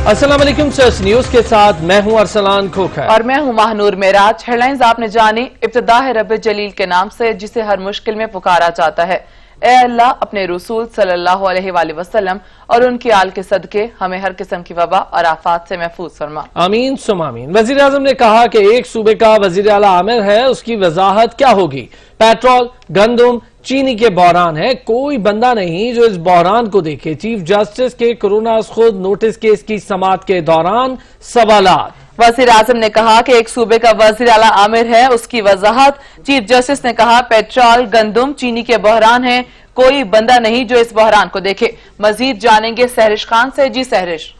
अस्सलाम वालेकुम search news के साथ मैं हूं अरसलान खोखर और मैं हूं महानूर मेराज। हेडलाइंस आपने जानी। इब्तिदा है रब जलील के नाम से जिसे हर मुश्किल में पुकारा जाता है। ए अल्लाह अपने रसूल सल्लल्लाहु अलैहि वसल्लम और उनकी आल के सदके हमें हर किस्म की वबा और आफात से महफूज फरमा। आमीन सुम आमीन। वजीर आजम ने कहा कि एक सूबे का वजीर आला आमिर है, उसकी वजाहत क्या होगी? पेट्रोल, गंदम, चीनी के बहरान है, कोई बंदा नहीं जो इस बहरान को देखे। चीफ जस्टिस के कोरोना खुद नोटिस केस की समाअत के दौरान सवालात। वजीर आजम ने कहा कि एक सूबे का वजीर आला आमिर है, उसकी वजाहत। चीफ जस्टिस ने कहा पेट्रोल, गंदम, चीनी के बहरान है, कोई बंदा नहीं जो इस बहरान को देखे। मजीद जानेंगे सहरिश खान से। जी सहरिश।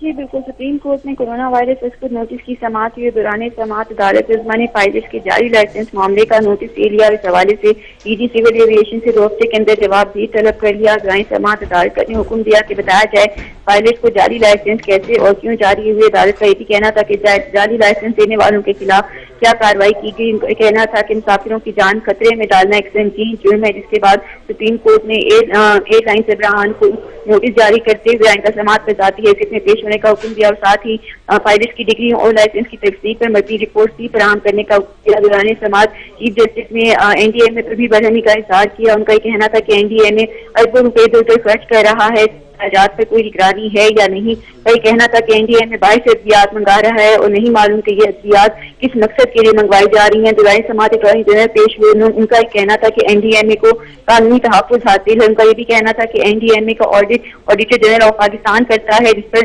जी बिल्कुल, सुप्रीम कोर्ट ने कोरोना वायरस उसको नोटिस की समाअत हुई दौरान समाअत अदालत इज़्मा ने पायलट के जारी लाइसेंस मामले का नोटिस ले लिया। इस हवाले से ईडी सिविल एविएशन से 2 हफ्ते के अंदर जवाब भी तलब कर लिया। जारी समाअत अदालत ने हुक्म दिया कि बताया जाए पायलट को जारी लाइसेंस कैसे और क्यों जारी हुए। अदालत का ये भी कहना था कि जारी लाइसेंस देने वालों के खिलाफ क्या कार्रवाई की गई। उनका कहना था कि मुसाफिरों की जान खतरे में डालना एक संगीन जुर्म है, जिसके बाद सुप्रीम कोर्ट ने एयरलाइन सरबराहान को नोटिस जारी करते हुए आइंदा समाअत पर जाती हैसियत में पेश होने का हुक्म दिया और साथ ही पायलट की डिग्री और लाइसेंस की तफसील पर मज़ीद रिपोर्ट भी फराहम करने का हुक्म दिया। दौरान समाअत चीफ जस्टिस ने एनडीएमए पर भी बरहमी का इजहार किया। उनका ये कहना था कि एनडीएमए अरबों रुपए इधर खर्च कर रहा है, आजाद पर कोई निगरानी है या नहीं। का ये कहना था कि एनडीएमए 22 अद्वियात मंगा रहा है और नहीं मालूम कि ये अद्वियात किस मकसद के लिए मंगवाई जा रही हैं। दुरानी समाअत अटॉर्नी जनरल पेश हुए। उनका ये कहना था कि एनडीएमए को कानूनी तहफ़्फ़ुज़ हासिल है। उनका ये भी कहना था कि एनडीएमए का ऑडिटर जनरल ऑफ पाकिस्तान करता है, जिस पर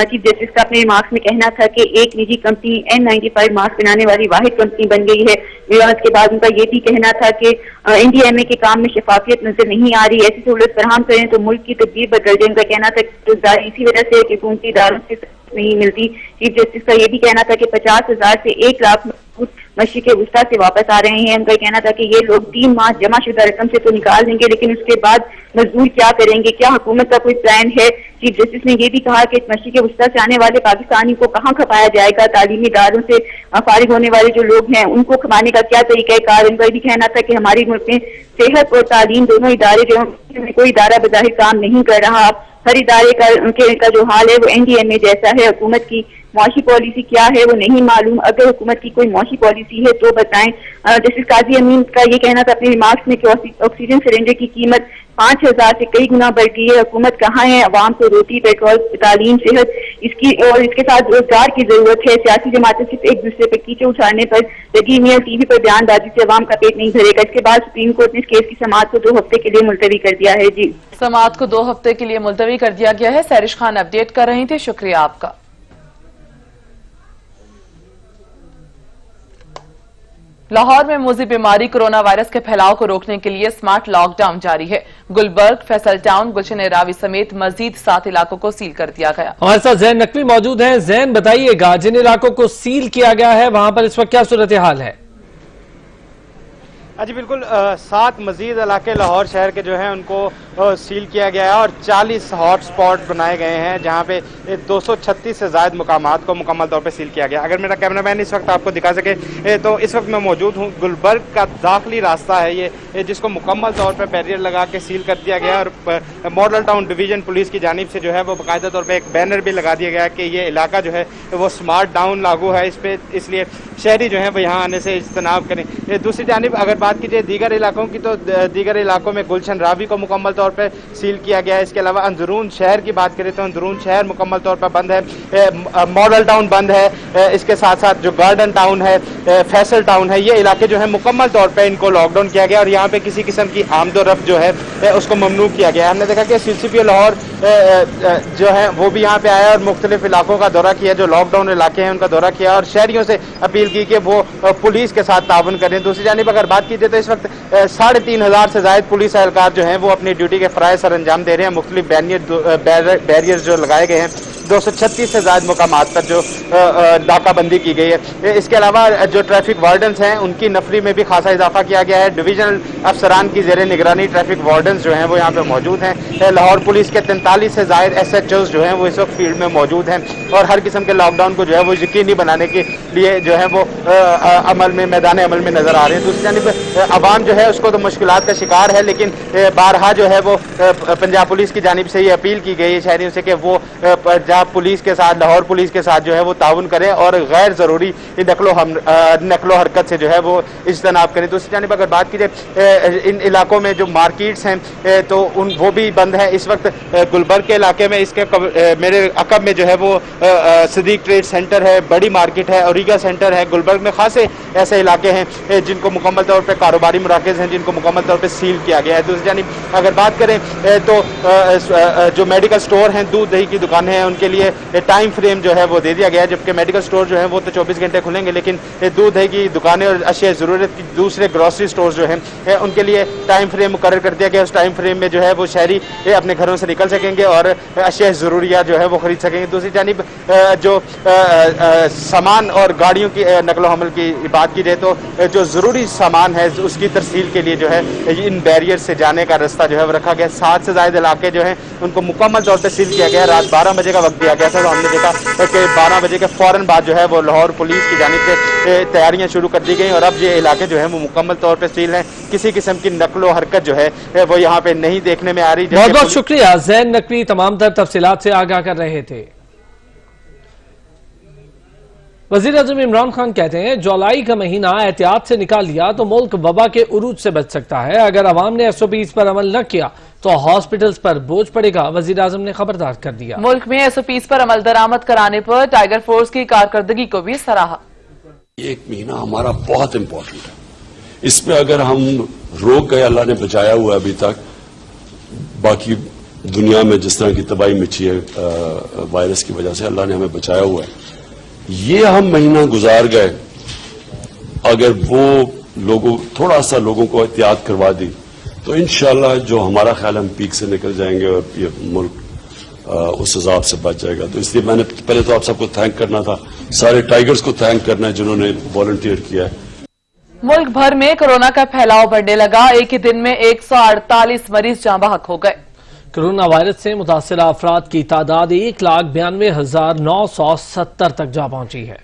चीफ जस्टिस का अपने रिमार्क्स में कहना था कि एक निजी कंपनी N95 मास्क बनाने वाली वाहिद कंपनी बन गई है। विवाद के बाद उनका ये भी कहना था कि एनडीएमए के काम में शफाफियत नजर नहीं आ रही, ऐसी सहूलत फराहम करें तो मुल्क की तकदीर बदल जाए। उनका कहना था कि इसी वजह से कि हुकूमती इदारों से नहीं मिलती। चीफ जस्टिस का ये भी कहना था कि 50,000 से 1 लाख मशरिक़ वुस्ता से वापस आ रहे हैं। उनका कहना था कि ये लोग 3 माह जमा शुदा रकम से तो निकाल देंगे, लेकिन उसके बाद मजदूर क्या करेंगे? क्या हुकूमत का कोई प्लान है? चीफ जस्टिस ने ये भी कहा कि मशरिक़ वुस्ता से आने वाले पाकिस्तानी को कहाँ खपाया जाएगा? तालीमी इदारों से फारिग होने वाले जो लोग हैं उनको खपाने का क्या तरीका कार? उनका भी कहना था कि हमारी मुल्क में सेहत और तालीम दोनों इदारे जो कोई इदारा बज़ाहिर काम नहीं कर रहा। हर इदारे का जो हाल है वो एनडीएमए जैसा है। हुकूमत की मुआशी पॉलिसी क्या है वो नहीं मालूम। अगर हुकूमत की कोई मुआशी पॉलिसी है तो बताएं। जस्टिस काजी अमीन का ये कहना था अपने रिमार्क्स में कि ऑक्सीजन सिलेंडर की कीमत 5,000 से कई गुना बढ़ गई है। हुकूमत कहाँ है? अवाम को रोटी, पेट्रोल, तालीम, सेहत इसके साथ रोजगार की जरूरत है। सियासी जमातें सिर्फ एक दूसरे पर कीचड़ उछालने पर लगी हुई है। टीवी पर बयानबाजी से अवाम का पेट नहीं भरेगा। इसके बाद सुप्रीम कोर्ट ने इस केस की समाअत को 2 हफ्ते के लिए मुलतवी कर दिया है। जी, समाअत को 2 हफ्ते के लिए मुलतवी कर दिया गया है। सहरिश खान अपडेट कर रही थी, शुक्रिया आपका। लाहौर में मोज़ी बीमारी कोरोना वायरस के फैलाव को रोकने के लिए स्मार्ट लॉकडाउन जारी है। गुलबर्ग, फैसल टाउन, गुलशन रावी समेत मजीद 7 इलाकों को सील कर दिया गया। हमारे साथ जैन नकवी मौजूद हैं। जैन, बताइएगा जिन इलाकों को सील किया गया है वहां पर इस वक्त क्या सूरत हाल है? जी बिल्कुल, 7 मजीद इलाके लाहौर शहर के जो हैं उनको सील किया गया है और 40 हॉट स्पॉट बनाए गए हैं जहां पे 236 से ज़ायद मुकामात को मुकम्मल तौर पे सील किया गया। अगर मेरा कैमरामैन इस वक्त आपको दिखा सके तो इस वक्त मैं मौजूद हूं गुलबर्ग का दाखिली रास्ता है ये जिसको मुकम्मल तौर पे बैरियर लगा के सील कर दिया गया और मॉडल टाउन डिवीजन पुलिस की जानिब से जो है वो बाकायदा तौर पर एक बैनर भी लगा दिया गया है कि ये इलाका जो है वो स्मार्ट टाउन लागू है इस पर, इसलिए शहरी जो है वो यहाँ आने से इज्तनाब करें। दूसरी जानिब अगर बात कीजिए दीगर इलाकों की तो दीगर इलाकों में गुलशन रावी को मुकम्मल तौर पर सील किया गया है। इसके अलावा अंदरून शहर की बात करें तो अंदरून शहर मुकम्मल तौर पर बंद है। मॉडल टाउन बंद है। इसके साथ साथ जो गार्डन टाउन है, फैसल टाउन है, ये इलाके जो है मुकम्मल तौर पर इनको लॉकडाउन किया गया और यहाँ पे किसी किस्म की आमदोरफ्त जो है उसको ममनू किया गया। हमने देखा कि CCP लाहौर जो है वो भी यहाँ पे आया और मुख्तलिफ इलाकों का दौरा किया, जो लॉकडाउन इलाके हैं उनका दौरा किया और शहरियों से अपील की कि वो पुलिस के साथ ताउन करें। दूसरी जानिब अगर बात कीजिए तो इस वक्त 3,500 से ज़ायद पुलिस एहलकार जो हैं वो अपनी ड्यूटी के फ़राइज़ सर अंजाम दे रहे हैं। मुख्तलिफ बैरियर्स जो लगाए गए हैं 236 से ज़्यादा मुकामात पर जो नाकाबंदी की गई है। इसके अलावा जो ट्रैफिक वार्डन्स हैं उनकी नफरी में भी खासा इजाफा किया गया है। डिवीजनल अफसरान की ज़ेरे निगरानी ट्रैफिक वार्डन्स जो हैं वो यहाँ पे मौजूद हैं। लाहौर पुलिस के 43 से ज़ायद SHOs जो हैं वो इस वक्त फील्ड में मौजूद हैं और हर किस्म के लॉकडाउन को जो है वो यकीनी बनाने के लिए जो है वो अमल में मैदान अमल में नजर आ रहे हैं। दूसरी जानिब आवाम जो है उसको तो मुश्किलात का शिकार है, लेकिन बारहा जो है वो पंजाब पुलिस की जानिब से ये अपील की गई है शहरियों से कि वो पंजाब पुलिस के साथ, लाहौर पुलिस के साथ जो है वो ताउन करें और गैर ज़रूरी नकलो हरकत से जो है वो इज्तनाब करें। दूसरी जानिब अगर बात की जाए इन इलाकों में जो मार्केट्स हैं तो वो भी बंद है इस वक्त। गुलबर्ग के इलाके में इसके मेरे अकब में जो है वो सदीक ट्रेड सेंटर है, बड़ी मार्केट है, औरिगा सेंटर है। गुलबर्ग में खासे ऐसे इलाके हैं जिनको मुकम्मल तौर पे कारोबारी मराकज़ हैं जिनको मुकम्मल तौर पे सील किया गया है। दूसरी जानिब अगर बात करें तो जो मेडिकल स्टोर हैं, दूध दही की दुकानें हैं, उनके लिए टाइम फ्रेम जो है वो दे दिया गया है। जबकि मेडिकल स्टोर जो है वो तो 24 घंटे खुलेंगे, लेकिन दूध दही की दुकानें और अशिया ज़रूरत की दूसरे ग्रॉसरी स्टोर जो हैं उनके लिए टाइम फ्रेम मुकर्रर कर दिया गया। उस टाइम फ्रेम में जो है वो शहरी अपने घरों से निकल सकेंगे और अशिया ज़रूरियात जो है वो खरीद सकेंगे। दूसरी जानिब जो सामान और गाड़ियों की नकलो हमल की बात की जाए तो जो ज़रूरी सामान है उसकी तरसील के लिए जो है इन बैरियर से जाने का रास्ता जो है वो रखा गया। 7 से ज़्यादा इलाके जो हैं उनको मुकम्मल तौर पर सील किया गया। रात 12 बजे का वक्त दिया गया था, तो हमने देखा कि 12 बजे के फ़ौरन बाद जो है वो लाहौर पुलिस की जानिब से तैयारियाँ शुरू कर दी गई और अब ये इलाके जो है वो मुकम्मल तौर पर सील हैं। किसी किस्म की नकलो हरकत जो है वो यहाँ पे नहीं देखने में आ रही। बहुत बहुत शुक्रिया ज़ैन नकवी, तमाम तर तफसीलात से आगाह कर रहे थे। वज़ीर आज़म इमरान खान कहते हैं जुलाई का महीना एहतियात से निकाल लिया तो मुल्क वबा के उरूज से बच सकता है। अगर अवाम ने SOPs पर अमल न किया तो हॉस्पिटल्स पर बोझ पड़ेगा। वज़ीर आज़म ने खबरदार कर दिया। मुल्क में SOPs पर अमल दरामद कराने पर टाइगर फोर्स की कारकर्दगी को भी सराहा। एक महीना हमारा बहुत इंपॉर्टेंट है, इसमें अगर हम रोक गए, अल्लाह ने बचाया हुआ अभी तक, बाकी दुनिया में जिस तरह की तबाही मची है वायरस की वजह से, अल्लाह ने हमें बचाया हुआ है। ये हम महीना गुजार गए, अगर वो लोगों थोड़ा सा लोगों को एहतियात करवा दी तो इंशाल्लाह जो हमारा ख्याल हम पीक से निकल जाएंगे और ये मुल्क उस हिसाब से बच जाएगा। तो इसलिए मैंने पहले तो आप सबको थैंक करना था, सारे टाइगर्स को थैंक करना है जिन्होंने वॉलंटियर किया है। मुल्क भर में कोरोना का फैलाव बढ़ने लगा। एक ही दिन में 148 मरीज जाँ बहक हो गए। कोरोना वायरस से मुतासिर अफराद की तादाद 1,92,970 तक जा पहुंची है।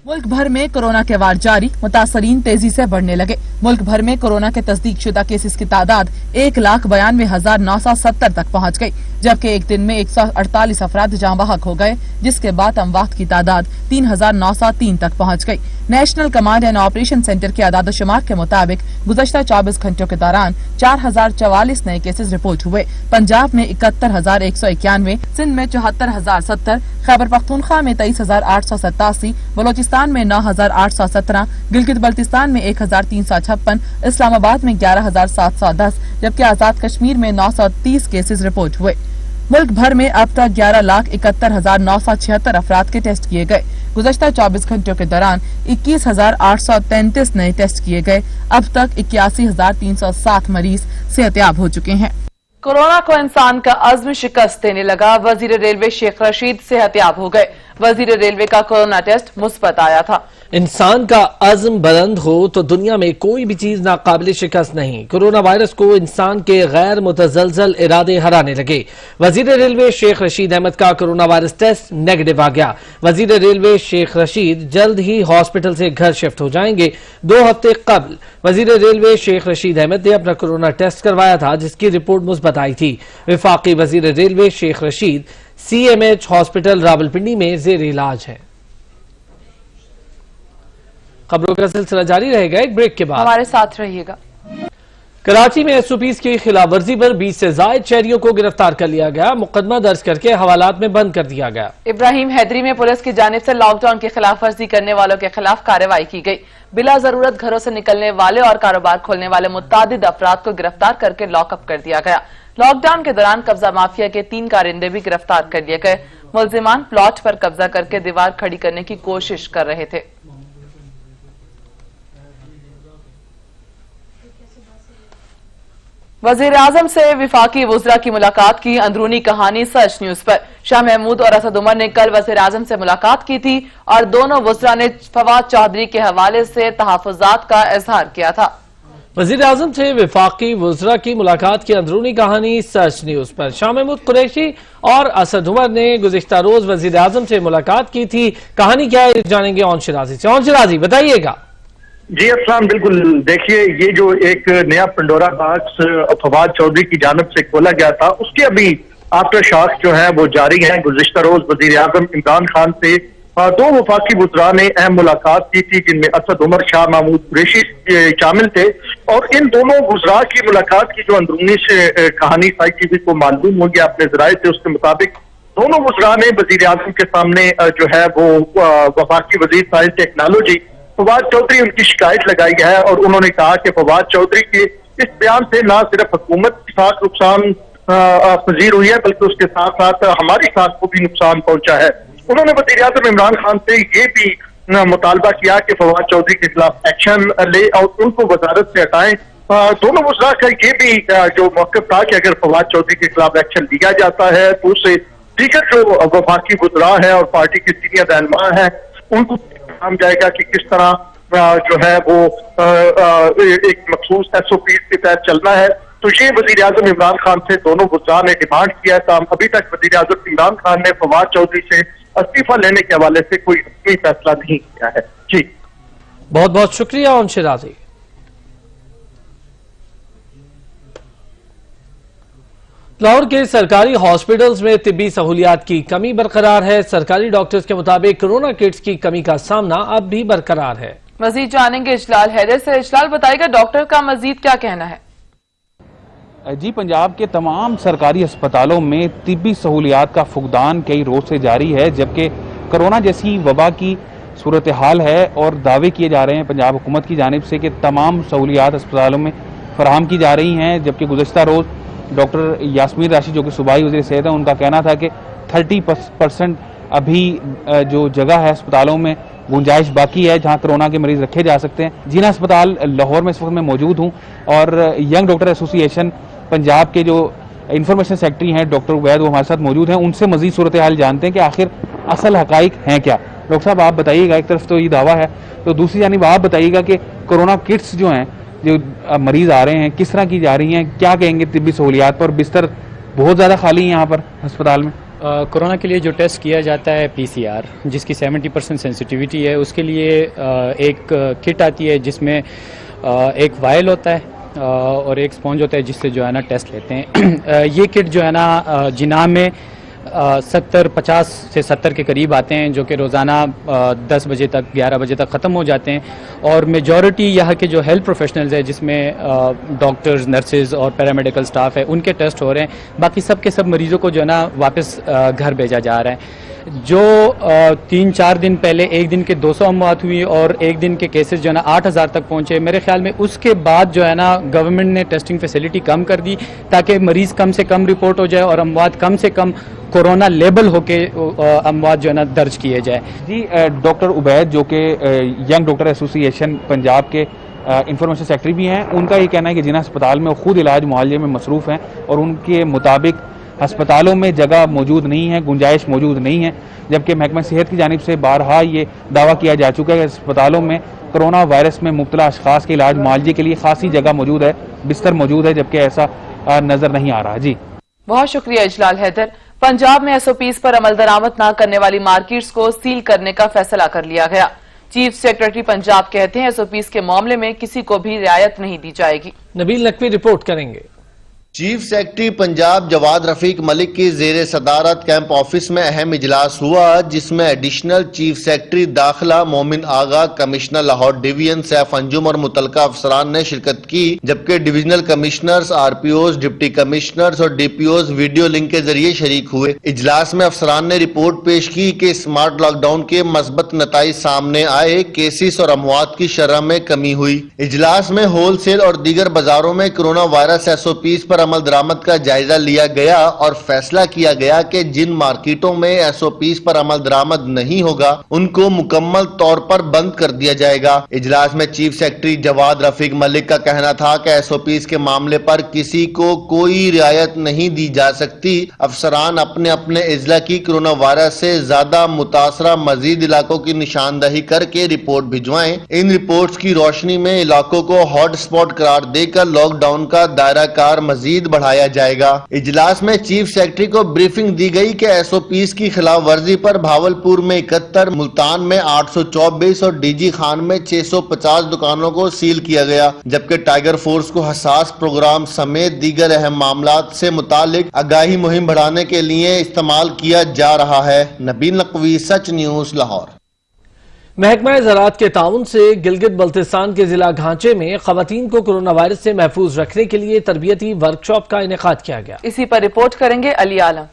मुल्क भर में कोरोना के वार जारी, मुतासरीन तेजी से बढ़ने लगे। मुल्क भर में कोरोना के तस्दीक शुदा केसेस की तादाद 1,92,970 तक पहुँच गई, जबकि एक दिन में 148 अफराद जाँ बहक हो गए, जिसके बाद अमवात की तादाद 3,903 तक पहुँच गई। National command and operation centre के आदाद शुमार के मुताबिक गुज़श्ता 24 घंटों के दौरान 4,044 नए केसेस रिपोर्ट हुए। पंजाब में 71,191, सिंध में 74,070, खैबर पख्तूनख्वा में 23,887, बलोचिस्तान में 9,817, गिलगित बल्तिस्तान में 1,356, इस्लामाबाद में 11,710, जबकि आजाद कश्मीर में 930 केसेस रिपोर्ट हुए। मुल्क भर में अब तक 11,71,976 अफराद के टेस्ट किए गए। गुज़श्ता 24 घंटों के दौरान 21,833 नए टेस्ट किए गए। अब तक 81,307 मरीज सेहतयाब हो चुके हैं। कोरोना को इंसान का अज़्म शिकस्त देने लगा। वजीर रेलवे शेख रशीद सेहतयाब हो गए। वजीर रेलवे का कोरोना टेस्ट मुस्बत आया था। इंसान का अज़्म बुलंद हो तो दुनिया में कोई भी चीज नाकाबिल शिकस्त नहीं। कोरोना वायरस को इंसान के गैर मुतज़लज़ल इरादे हराने लगे। वजीर रेलवे शेख रशीद अहमद का कोरोना वायरस टेस्ट नेगेटिव आ गया। वजीर रेलवे शेख रशीद जल्द ही हॉस्पिटल से घर शिफ्ट हो जाएंगे। 2 हफ्ते कबल वजीर रेलवे शेख रशीद अहमद ने अपना कोरोना टेस्ट करवाया था, जिसकी रिपोर्ट मुस्बत आई थी। वफाकी वजीर railway Sheikh Rashid CMH hospital Rawalpindi में जेर इलाज है। खबरों का सिलसिला जारी रहेगा एक ब्रेक के बाद, हमारे साथ रहिएगा। कराची में SOPs की खिलाफ वर्जी पर 20 से ज्यादा शहरियों को गिरफ्तार कर लिया गया। मुकदमा दर्ज करके हवालात में बंद कर दिया गया। इब्राहिम हैदरी में पुलिस की जानिब से लॉकडाउन की खिलाफ वर्जी करने वालों के खिलाफ कार्रवाई की गई। बिला जरूरत घरों से निकलने वाले और कारोबार खोलने वाले मुतादिद अफराद को गिरफ्तार करके लॉकअप कर दिया गया। लॉकडाउन के दौरान कब्जा माफिया के 3 कारिंदे भी गिरफ्तार कर लिए गए। मुलजिमान प्लॉट पर कब्जा करके दीवार खड़ी करने की कोशिश कर रहे थे। वजीर आजम से विफाकी वुज़रा की मुलाकात की अंदरूनी कहानी सच न्यूज पर। शाह महमूद और असद उमर ने कल वजीर आजम से मुलाकात की थी और दोनों वुज़रा ने फवाद चौधरी के हवाले से तहफ़्फ़ुज़ात का इजहार किया था। वजीर आजम से विफाकी वुज़रा की मुलाकात की अंदरूनी कहानी सच न्यूज पर। शाह महमूद कुरैशी और असद उमर ने गुज़िश्ता रोज वजीर आजम से मुलाकात की थी। कहानी क्या है जानेंगे ओन शिराजी से। ओन शिराजी बताइएगा। जी अस्सलाम, बिल्कुल। देखिए, ये जो एक नया पंडोरा बॉक्स फवाद चौधरी की जानिब से खोला गया था, उसके अभी आफ्टर शॉक जो है वो जारी है। गुज़िश्ता रोज वजीर आजम इमरान खान से दो वफाकी वुज़रा ने अहम मुलाकात की थी, जिनमें असद उमर, शाह महमूद कुरैशी शामिल थे। और इन दोनों वुज़रा की मुलाकात की जो अंदरूनी से कहानी ITV को मालूम हो गया अपने ज़राए से, उसके मुताबिक दोनों वुज़रा ने वजीर आजम के सामने जो है वो वफाकी वजीर साइंस टेक्नोलॉजी फवाद चौधरी उनकी शिकायत लगाई है। और उन्होंने कहा कि फवाद चौधरी के इस बयान से न सिर्फ हुकूमत के साथ नुकसान पजीर हुई है, बल्कि उसके साथ साथ हमारी साथ को भी नुकसान पहुंचा है। उन्होंने वज़ीर आज़म इमरान खान से ये भी मुतालबा किया कि फवाद चौधरी के खिलाफ एक्शन ले और उनको वजारत से हटाएं। दोनों वज़रा का ये भी जो मौक़िफ़ था कि अगर फवाद चौधरी के खिलाफ एक्शन लिया जाता है तो उससे दीगर जो वफाकी वज़रा है और पार्टी के सीनियर रहनुमा है उनको काम जाएगा कि किस तरह जो है वो एक मखसूस SOP के तहत चलना है। तो ये वज़ीर आज़म इमरान खान से दोनों वज़रा ने डिमांड किया था। अभी तक वज़ीर आज़म इमरान खान ने फवाद चौधरी से इस्तीफा लेने के हवाले से कोई फैसला नहीं किया है। जी, बहुत बहुत शुक्रिया ओन शिराजी। लाहौर के सरकारी हॉस्पिटल्स में तिब्बी सहूलियात की कमी बरकरार है। सरकारी डॉक्टर्स के मुताबिक कोरोना किट्स की कमी का सामना अब भी बरकरार है। मजीद जानेंगे इजलाल हैदर से। इजलाल बताएगा डॉक्टर का मजीद क्या कहना है। जी, पंजाब के तमाम सरकारी अस्पतालों में तिब्बी सहूलियात का फुकदान कई रोज से जारी है, जबकि कोरोना जैसी वबा की सूरत हाल है और दावे किए जा रहे हैं पंजाब हुकूमत की जानिब से कि तमाम सहूलियात अस्पतालों में फराहम की जा रही हैं। जबकि गुज़श्ता रोज़ डॉक्टर यास्मीन राशिद जो कि सूबाई वज़ीर सेहत है, उनका कहना था कि 30% अभी जो जगह है अस्पतालों में गुंजाइश बाकी है जहां कोरोना के मरीज रखे जा सकते हैं। जिना अस्पताल लाहौर में इस वक्त मैं मौजूद हूं और यंग डॉक्टर एसोसिएशन पंजाब के जो इंफॉर्मेशन सेक्रेटरी हैं डॉक्टर उबैद, वो हमारे साथ मौजूद हैं। उनसे मजीद सूरत हाल जानते हैं कि आखिर असल हकाइक हैं क्या। डॉक्टर साहब, आप बताइएगा, एक तरफ तो ये दावा है तो दूसरी जानिब आप बताइएगा कि कोरोना किट्स जो हैं, जो मरीज आ रहे हैं, किस तरह की जा रही हैं, क्या कहेंगे तिब्बी सहूलियात पर? बिस्तर बहुत ज़्यादा खाली हैं यहाँ पर अस्पताल में। कोरोना के लिए जो टेस्ट किया जाता है PCR, जिसकी 70% सेंसिटिविटी है, उसके लिए एक किट आती है जिसमें एक वायल होता है और एक स्पॉन्ज होता है जिससे जो है ना टेस्ट लेते हैं। ये किट जो है ना जिना में 50 से 70 के करीब आते हैं, जो कि रोज़ाना 10 बजे तक 11 बजे तक ख़त्म हो जाते हैं। और मेजॉरिटी यहाँ के जो हेल्थ प्रोफेशनल्स हैं, जिसमें डॉक्टर्स, नर्सेज और पैरामेडिकल स्टाफ है, उनके टेस्ट हो रहे हैं। बाकी सब के सब मरीज़ों को जो है ना वापस घर भेजा जा रहा है। जो 3-4 दिन पहले एक दिन के 200 अमवात हुई और एक दिन के केसेस जो है ना 8000 तक पहुंचे, मेरे ख्याल में उसके बाद जो है ना गवर्नमेंट ने टेस्टिंग फैसिलिटी कम कर दी ताकि मरीज़ कम से कम रिपोर्ट हो जाए और अमवात कम से कम कोरोना लेबल होके अमवात जो है ना दर्ज किए जाए। जी, डॉक्टर उबैद जो कि यंग डॉक्टर एसोसिएशन पंजाब के इंफॉर्मेशन सेक्रेटरी भी हैं, उनका ये कहना है कि जिन अस्पताल में खुद इलाज मुआलजे में मसरूफ़ हैं और उनके मुताबिक अस्पतालों में जगह मौजूद नहीं है, गुंजाइश मौजूद नहीं है। जबकि महकमा सेहत की जानिब से बारहा ये दावा किया जा चुका है कि अस्पतालों में कोरोना वायरस में मुब्तला अशखास के इलाज मुआलजे के लिए खासी जगह मौजूद है, बिस्तर मौजूद है, जबकि ऐसा नजर नहीं आ रहा। जी, बहुत शुक्रिया इजलाल हैदर। पंजाब में SOPs पर अमल दरामद न करने वाली मार्केट्स को सील करने का फैसला कर लिया गया। चीफ सेक्रेटरी पंजाब कहते हैं SOPs के मामले में किसी को भी रियायत नहीं दी जाएगी। नबील नकवी रिपोर्ट करेंगे। चीफ सेक्रेटरी पंजाब जवाद रफीक मलिक की जेर सदारत कैंप ऑफिस में अहम इजलास हुआ, जिसमें एडिशनल चीफ सेक्रेटरी दाखिला मोमिन आगा, कमिश्नर लाहौर डिवीजन सैफ अंजुम और मुतलका अफसरान ने शिरकत की। जबकि divisional commissioners, RPOs, deputy commissioners और DPOs वीडियो लिंक के जरिए शरीक हुए। इजलास में अफसरान ने रिपोर्ट पेश की कि स्मार्ट लॉकडाउन के मस्बत नताइज सामने आए, केसेस और अमवात की शरह में कमी हुई। इजलास में होल सेल और दीगर बाजारों में कोरोना वायरस SOPs पर अमल दरामद का जायजा लिया गया और फैसला किया गया कि जिन मार्केटों में SOPs पर अमल दरामद नहीं होगा उनको मुकम्मल तौर पर बंद कर दिया जाएगा। इजलास में चीफ सेक्रेटरी जवाद रफीक मलिक का कहना था कि SOPs के मामले पर किसी को कोई रियायत नहीं दी जा सकती। अफसरान अपने अपने अजला की कोरोना वायरस से ज्यादा मुतासरा मजीद इलाकों की निशानदही करके रिपोर्ट भिजवाएं। इन रिपोर्ट्स की रोशनी में इलाकों को हॉट स्पॉट करार देकर लॉकडाउन का दायरा कार मजीद बढ़ाया जाएगा। इजलास में चीफ सेक्रेटरी को ब्रीफिंग दी गई कि SOPs की खिलाफ वर्जी पर भावलपुर में 71, मुल्तान में 824 और DG खान में 650 दुकानों को सील किया गया, जबकि टाइगर फोर्स को हसास प्रोग्राम समेत दीगर अहम मामलात से मुतालिक आगाही मुहिम बढ़ाने के लिए इस्तेमाल किया जा रहा है। नबील नकवी, सच न्यूज, लाहौर। महकमा ज़राअत के ताउन से गिलगित बल्तिस्तान के जिला घांचे में खवातीन को कोरोना वायरस से महफूज रखने के लिए तरबियती वर्कशॉप का इनेकाद किया गया। इसी पर रिपोर्ट करेंगे अली आलम।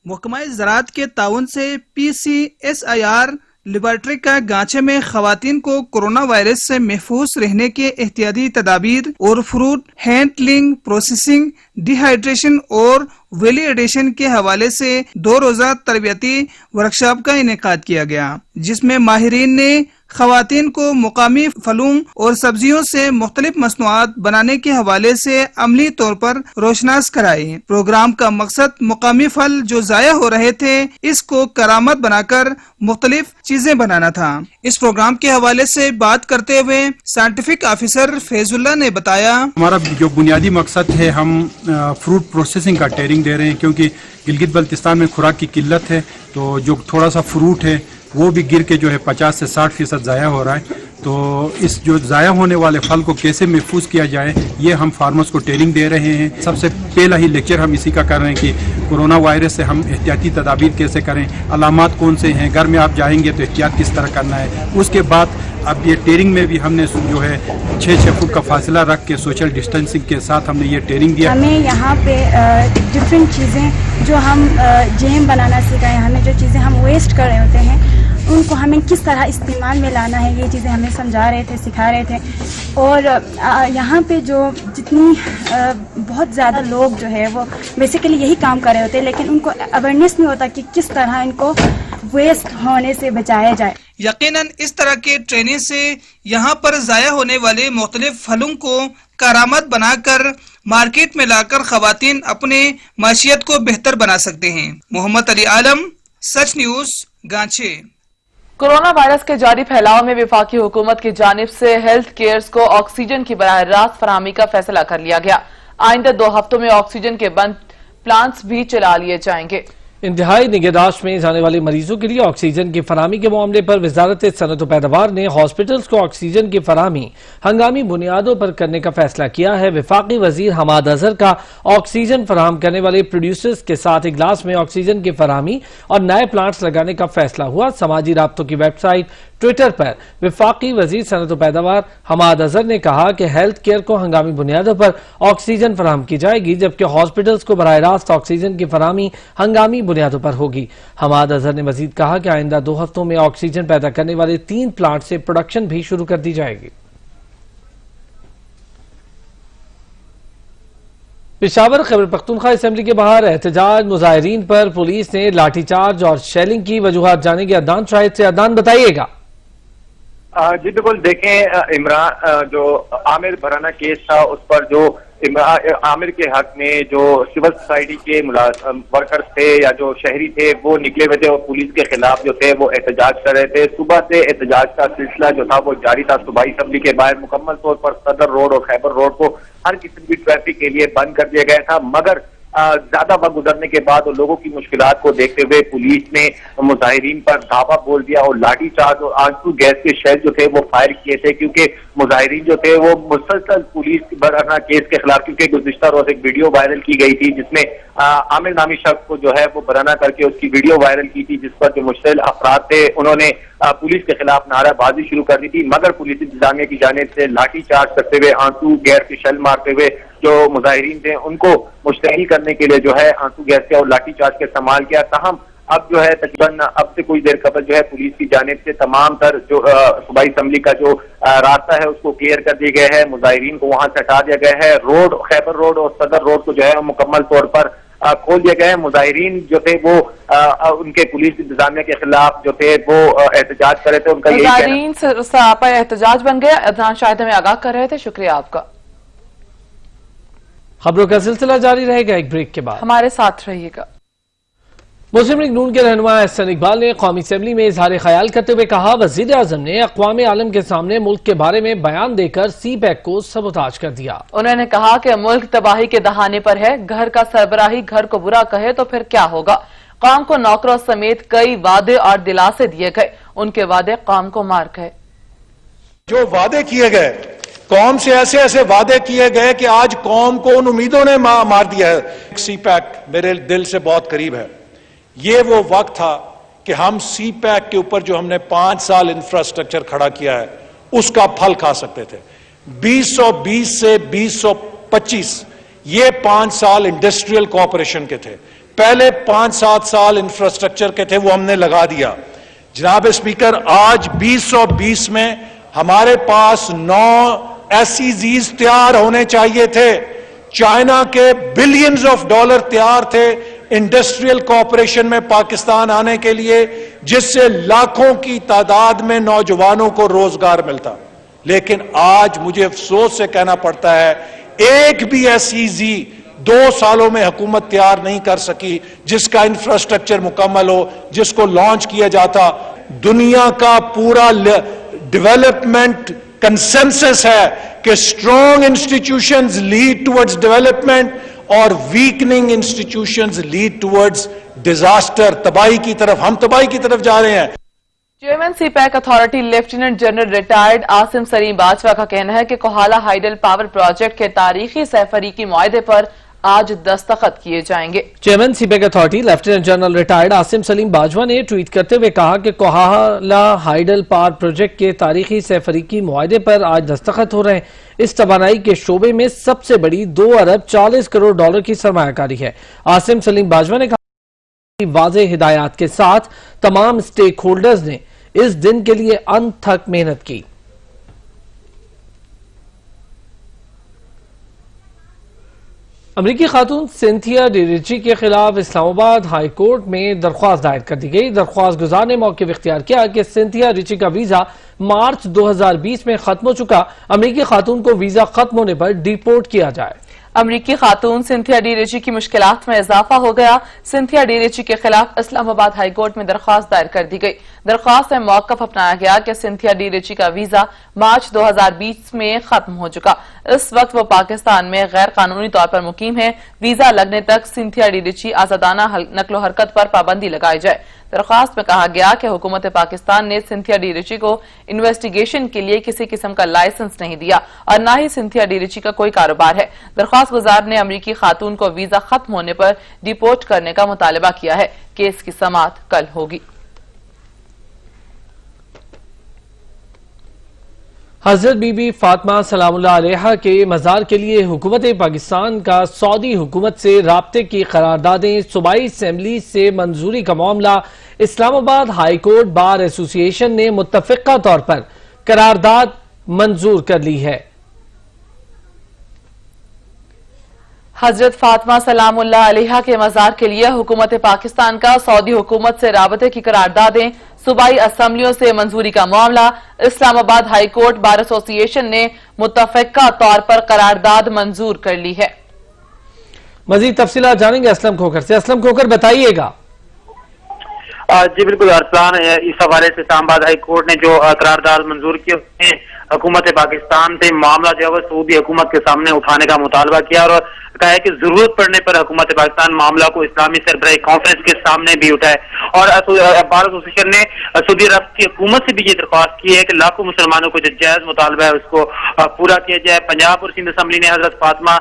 महकमा ज़राअत के ताउन से PCSIR लेबॉर्ट्री का गांचे में खवातीन को कोरोना वायरस से महफूज रहने के एहतियाती तदाबीर और फ्रूट हैंडलिंग, प्रोसेसिंग, डिहाइड्रेशन और वैलिडेशन के हवाले से 2 रोजा तरबियती वर्कशॉप का इनेकाद किया गया, जिसमें माहिरीन ने खवातीन को मुकामी फलों और सब्जियों से मुख्तलिफ मसनूआत बनाने के हवाले से अमली तौर पर रोशनास कराए। प्रोग्राम का मकसद मुकामी फल जो जाया हो रहे थे इसको करामत बनाकर मुख्तलिफ चीजें बनाना था। इस प्रोग्राम के हवाले से बात करते हुए साइंटिफिक ऑफिसर फैजुल्ला ने बताया, हमारा जो बुनियादी मकसद है, हम फ्रूट प्रोसेसिंग का ट्रेनिंग दे रहे हैं, क्योंकि गिलगित बल्तिस्तान में खुराक की किल्लत है, तो जो थोड़ा सा फ्रूट है वो भी गिर के जो है 50 से 60% ज़ाया हो रहा है। तो इस जो ज़ाया होने वाले फल को कैसे महफूज किया जाए, ये हम फार्मर्स को ट्रेनिंग दे रहे हैं। सबसे पहला ही लेक्चर हम इसी का कर रहे हैं कि कोरोना वायरस से हम एहतियाती तदाबीर कैसे करें, अलामात कौन से हैं, घर में आप जाएंगे तो एहतियात किस तरह करना है। उसके बाद अब ये ट्रेनिंग में भी हमने जो है 6 फुट का फासला रख के सोशल डिस्टेंसिंग के साथ हमने ये ट्रेनिंग दिया। हमें यहाँ पे डिफरेंट चीज़ें जो हम जैम बनाना सिखाए, हमें जो चीज़ें हम वेस्ट कर रहे होते हैं उनको हमें किस तरह इस्तेमाल में लाना है, ये चीज़ें हमें समझा रहे थे, सिखा रहे थे। और यहाँ पे जो जितनी बहुत ज़्यादा लोग जो है वो बेसिकली यही काम कर रहे होते हैं, लेकिन उनको अवेयरनेस नहीं होता कि किस तरह इनको वेस्ट होने से बचाया जाए। यकीनन इस तरह के ट्रेनिंग से यहाँ पर ज़ाया होने वाले मुख्तलिफ फलों को करामत बनाकर मार्केट में लाकर खवातीन अपने माशियत को बेहतर बना सकते हैं। मोहम्मद अली आलम, सच न्यूज, गांचे। कोरोना वायरस के जारी फैलाव में वफाकी हुकूमत की जानिब से हेल्थ केयर्स को ऑक्सीजन की बराह रास्त फराहमी का फैसला कर लिया गया। आइंदा 2 हफ्तों में ऑक्सीजन के बंद प्लांट्स भी चला लिए जाएंगे। इंतहाई निगहदाश्त में जाने वाले मरीजों के लिए ऑक्सीजन की फराहमी के मामले पर वजारत सनअत व पैदावार ने हॉस्पिटल्स को ऑक्सीजन की फराहमी हंगामी बुनियादों पर करने का फैसला किया है। वफाकी वजीर हमाद अजहर का ऑक्सीजन फराहम करने वाले प्रोड्यूसर्स के साथ इजलास में ऑक्सीजन की फराहमी और नए प्लांट्स लगाने का फैसला हुआ। समाजी राब्तों की वेबसाइट ट्विटर पर वफाकी वजीर सनअत व पैदावार हमाद अजहर ने कहा कि हेल्थ केयर को हंगामी बुनियादों पर ऑक्सीजन फराहम की जाएगी, जबकि हॉस्पिटल्स को बराह रास्त ऑक्सीजन की फराहमी हंगामी बुनियादों पर होगी। हमाद अजहर ने मजीद कहा कि आइंदा 2 हफ्तों में ऑक्सीजन पैदा करने वाले 3 प्लांट से प्रोडक्शन भी शुरू कर दी जाएगी। पेशावर खैबर पख्तूनख्वा असेंबली के बाहर एहतजाज मुजाहिरीन पर पुलिस ने लाठीचार्ज और शेलिंग की वजूहात जाने की अदनान शाहिद से। अदनान, बताइएगा। जी बिल्कुल, देखें इमरान जो आमिर भराना केस था उस पर जो आमिर के हक में जो सिविल सोसाइटी के वर्कर्स थे या जो शहरी थे वो निकले हुए थे और पुलिस के खिलाफ जो थे वो एहतजाज कर रहे थे। सुबह से एहतजाज का सिलसिला जो था वो जारी था। सूबाई असेंबली के बाहर मुकम्मल तौर पर सदर रोड और खैबर रोड को हर किस्म की ट्रैफिक के लिए बंद कर दिया गया था, मगर ज्यादा वक्त गुजरने के बाद और लोगों की मुश्किलात को देखते हुए पुलिस ने मुजाहिरीन पर धावा बोल दिया और लाठीचार्ज और आंसू गैस के शेल जो थे वो फायर किए थे, क्योंकि मुजाहिरीन जो थे वो मुसलसल पुलिस बराना केस के खिलाफ, क्योंकि गुज़िश्ता रोज एक वीडियो वायरल की गई थी जिसमें आमिर नामी शख्स को जो है वो बराना करके उसकी वीडियो वायरल की थी, जिस पर जो मुश्तिल अफराद थे उन्होंने पुलिस के खिलाफ नाराबाजी शुरू कर दी थी, मगर पुलिस इंतजामिया की जानिब से लाठीचार्ज करते हुए आंसू गैस के शेल मारते हुए जो मुजाहिरीन थे उनको मुश्तइल करने के लिए जो है आंसू गैस के और लाठीचार्ज का इस्तेमाल किया। ताहम اب جو ہے تقریباً اب سے کوئی دیر قبل جو ہے پولیس کی جانب سے تمام تر جو صوبائی اسمبلی کا جو راستہ ہے اس کو کلیئر کر دیا گیا ہے، مظاہرین کو وہاں سے ہٹا دیا گیا ہے، روڈ خیبر روڈ اور صدر روڈ کو جو ہے مکمل طور پر کھول دیا گیا ہے۔ مظاہرین جو تھے وہ ان کے پولیس انتظامیہ کے خلاف جو تھے وہ احتجاج کر رہے تھے، ان کا یہی مظاہرین سراپا احتجاج بن گیا۔ عدنان شاہد ہمیں آگاہ کر رہے تھے، شکریہ آپ کا۔ خبروں کا سلسلہ جاری رہے گا ایک بریک کے بعد، ہمارے ساتھ رہیے گا۔ مسلم لیگ نون کے رہنما احسن اقبال نے قومی اسمبلی میں اظہار خیال کرتے ہوئے کہا وزیر اعظم نے اقوام عالم کے سامنے ملک کے بارے میں بیان دے کر سی پیک کو سبوتاج کر دیا۔ انہوں نے کہا کہ ملک تباہی کے دہانے پر ہے، گھر کا سربراہی گھر کو برا کہے تو پھر کیا ہوگا۔ قوم کو نوکروں سمیت کئی وعدے اور دلاسے دیے گئے، ان کے وعدے قوم کو مار گئے۔ جو وعدے کیے گئے قوم سے ایسے ایسے وعدے کیے گئے کہ آج قوم کو ان امیدوں نے مار دیا ہے۔ سی پیک میرے دل سے بہت قریب ہے۔ یہ وہ وقت تھا کہ ہم سی پیک کے اوپر جو ہم نے 5 سال انفراسٹرکچر کھڑا کیا ہے اس کا پھل کھا سکتے تھے۔ 2020 سے 2025 یہ 5 سال انڈسٹریل کوآپریشن کے تھے، پہلے 5-7 سال انفراسٹرکچر کے تھے، وہ ہم نے لگا دیا۔ جناب اسپیکر، آج 2020 میں ہمارے پاس 9 SEZs تیار ہونے چاہیے تھے، چائنا کے بلینز آف ڈالر تیار تھے انڈسٹریل کوآپریشن میں پاکستان آنے کے لیے، جس سے لاکھوں کی تعداد میں نوجوانوں کو روزگار ملتا۔ لیکن آج مجھے افسوس سے کہنا پڑتا ہے ایک بھی SEZ 2 سالوں میں حکومت تیار نہیں کر سکی جس کا انفراسٹرکچر مکمل ہو، جس کو لانچ کیا جاتا۔ دنیا کا پورا ڈیولپمنٹ کنسنسس ہے کہ strong institutions lead towards development اور ویکننگ انسٹیٹیوشنز لیڈ ٹورڈز ڈیزاسٹر، تباہی کی طرف۔ ہم تباہی کی طرف جا رہے ہیں۔ Chairman CPEC authority lieutenant general retired Asim Saleem Bajwa کا کہنا ہے کہ کوہالہ ہائیڈل پاور پروجیکٹ کے تاریخی سہ فریقی معاہدے پر آج دستخط کیے جائیں گے۔ Chairman CPEC authority lieutenant general retired Asim Saleem Bajwa نے ٹویٹ کرتے ہوئے کہا کہ کوہالہ ہائیڈل پاور پروجیکٹ کے تاریخی سہ فریقی معاہدے پر آج دستخط ہو رہے ہیں۔ اس توانائی کے شعبے میں سب سے بڑی 2 ارب 40 کروڑ ڈالر کی سرمایہ کاری ہے۔ عاصم سلیم باجوہ نے کہا کہ واضح ہدایات کے ساتھ تمام سٹیک ہولڈرز نے اس دن کے لیے انتھک محنت کی۔ امریکی خاتون سینتھیا ڈی ریچی کے خلاف اسلام آباد ہائی کورٹ میں درخواست دائر کر دی گئی۔ درخواست گزار نے موقف اختیار کیا کہ سینتھیا ریچی کا ویزا مارچ 2020 میں ختم ہو چکا، امریکی خاتون کو ویزا ختم ہونے پر ڈیپورٹ کیا جائے۔ امریکی خاتون سینتھیا ڈی ریچی کی مشکلات میں اضافہ ہو گیا۔ سینتھیا ڈی ریچی کے خلاف اسلام آباد ہائی کورٹ میں درخواست دائر کر دی گئی۔ درخواست میں موقف اپنایا گیا کہ سینتھیا ڈی ریچی کا ویزا مارچ 2020 میں ختم ہو چکا۔ اس وقت وہ پاکستان میں غیر قانونی طور پر مقیم ہے۔ ویزا لگنے تک سینتھیا ڈی ریچی آزادانہ نقل و حرکت پر پابندی لگائی جائے۔ درخواست میں کہا گیا کہ حکومت پاکستان نے سینتھیا ڈی ریچی کو انویسٹیگیشن کے لیے کسی قسم کا لائسنس نہیں دیا اور نہ ہی سینتھیا ڈی ریچی کا کوئی کاروبار ہے۔ درخواست گزار نے امریکی خاتون کو ویزا ختم ہونے پر ڈیپورٹ کرنے کا مطالبہ کیا ہے۔ کیس کی سماعت کل ہوگی۔ حضرت بی بی فاطمہ سلام اللہ علیہا کے مزار کے لیے حکومت پاکستان کا سعودی حکومت سے رابطے کی قراردادیں، صوبائی اسمبلی سے منظوری کا معاملہ، اسلام آباد ہائی کورٹ بار ایسوسی ایشن نے متفقہ طور پر قرارداد منظور کر لی ہے۔ حضرت فاطمہ سلام اللہ علیہا کے مزار کے لیے حکومت پاکستان کا سعودی حکومت سے رابطے کی قراردادیں، صوبائی اسمبلیوں سے منظوری کا معاملہ، اسلام آباد ہائی کورٹ بار ایسوسی ایشن نے متفقہ طور پر قرارداد منظور کر لی ہے۔ مزید تفصیلات جانیں گے اسلم کھوکر سے۔ اسلم کھوکر بتائیے گا۔ جی بالکل ارسلان، اس حوالے سے اسلام آباد ہائی کورٹ نے جو قرارداد منظور کیے ہیں، حکومت پاکستان سے معاملہ جو ہے وہ سعودی حکومت کے سامنے اٹھانے کا مطالبہ کیا اور کہا ہے کہ ضرورت پڑنے پر حکومت پاکستان معاملہ کو اسلامی سربراہی کانفرنس کے سامنے بھی اٹھائے۔ اور بار ایسوسیشن نے سعودی عرب کی حکومت سے بھی یہ درخواست کی ہے کہ لاکھوں مسلمانوں کو جو جائز مطالبہ ہے اس کو پورا کیا جائے۔ پنجاب اور سندھ اسمبلی نے حضرت فاطمہ